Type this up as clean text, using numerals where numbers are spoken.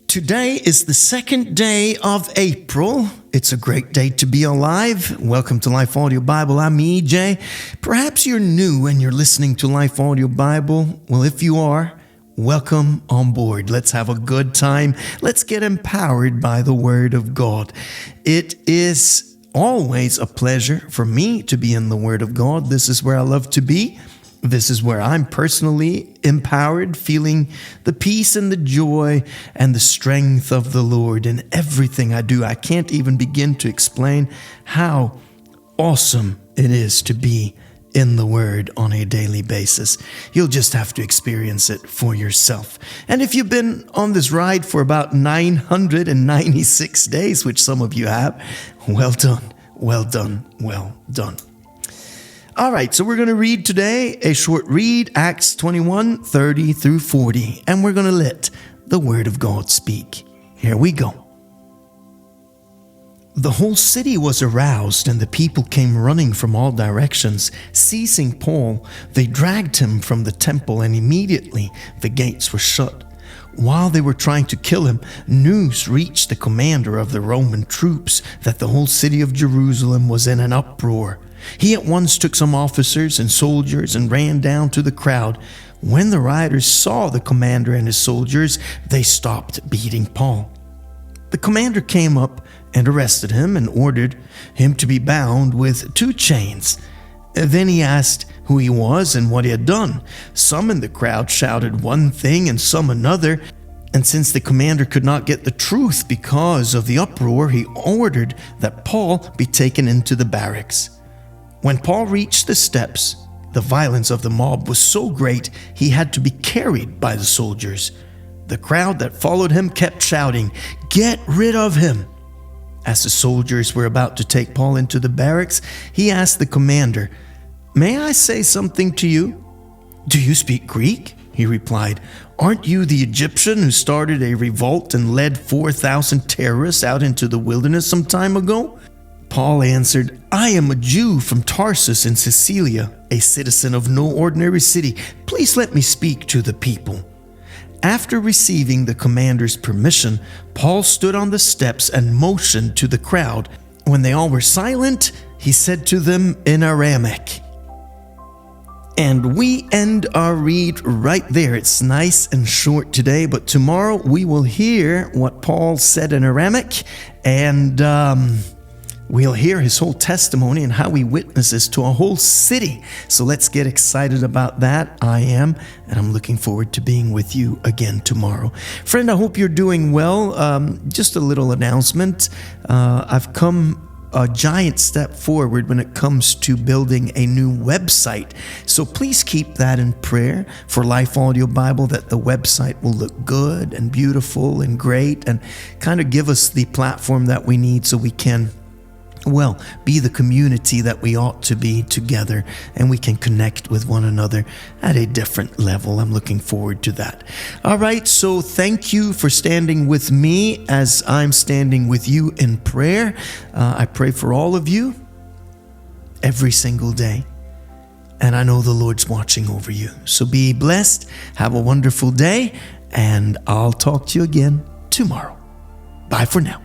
Today is the second day of April. It's a great day to be alive. Welcome to Life Audio Bible. I'm EJ. Perhaps you're new and you're listening to Life Audio Bible. Well, if you are, welcome on board. Let's have a good time. Let's get empowered by the Word of God. It is always a pleasure for me to be in the Word of God. This is where I love to be. This is where I'm personally empowered, feeling the peace and the joy and the strength of the Lord in everything I do. I can't even begin to explain how awesome it is to be in the Word on a daily basis. You'll just have to experience it for yourself. And if you've been on this ride for about 996 days, which some of you have, well done, well done, well done. All right, so we're going to read today a short read, Acts 21, 30 through 40, and we're going to let the Word of God speak. Here we go. The whole city was aroused, and the people came running from all directions. Seizing Paul, they dragged him from the temple, and immediately the gates were shut. While they were trying to kill him, news reached the commander of the Roman troops that the whole city of Jerusalem was in an uproar. He at once took some officers and soldiers and ran down to the crowd. When the rioters saw the commander and his soldiers, they stopped beating Paul. The commander came up and arrested him and ordered him to be bound with 2 chains. Then he asked who he was and what he had done. Some in the crowd shouted one thing and some another. And since the commander could not get the truth because of the uproar, he ordered that Paul be taken into the barracks. When Paul reached the steps, the violence of the mob was so great he had to be carried by the soldiers. The crowd that followed him kept shouting, "Get rid of him!" As the soldiers were about to take Paul into the barracks, he asked the commander, "May I say something to you?" "Do you speak Greek?" he replied. "Aren't you the Egyptian who started a revolt and led 4,000 terrorists out into the wilderness some time ago?" Paul answered, "I am a Jew from Tarsus in Cilicia, a citizen of no ordinary city. Please let me speak to the people." After receiving the commander's permission, Paul stood on the steps and motioned to the crowd. When they all were silent, he said to them in Aramaic. And we end our read right there. It's nice and short today, but tomorrow we will hear what Paul said in Aramaic, and we'll hear his whole testimony and how he witnesses to a whole city. So let's get excited about that. I am, and I'm looking forward to being with you again tomorrow. Friend, I hope you're doing well. Just a little announcement. I've come a giant step forward when it comes to building a new website. So please keep that in prayer for Life Audio Bible, that the website will look good and beautiful and great and kind of give us the platform that we need so we can be the community that we ought to be together, and we can connect with one another at a different level. I'm looking forward to that. All right, so thank you for standing with me as I'm standing with you in prayer. I pray for all of you every single day, and I know the Lord's watching over you. So be blessed, have a wonderful day, and I'll talk to you again tomorrow. Bye for now.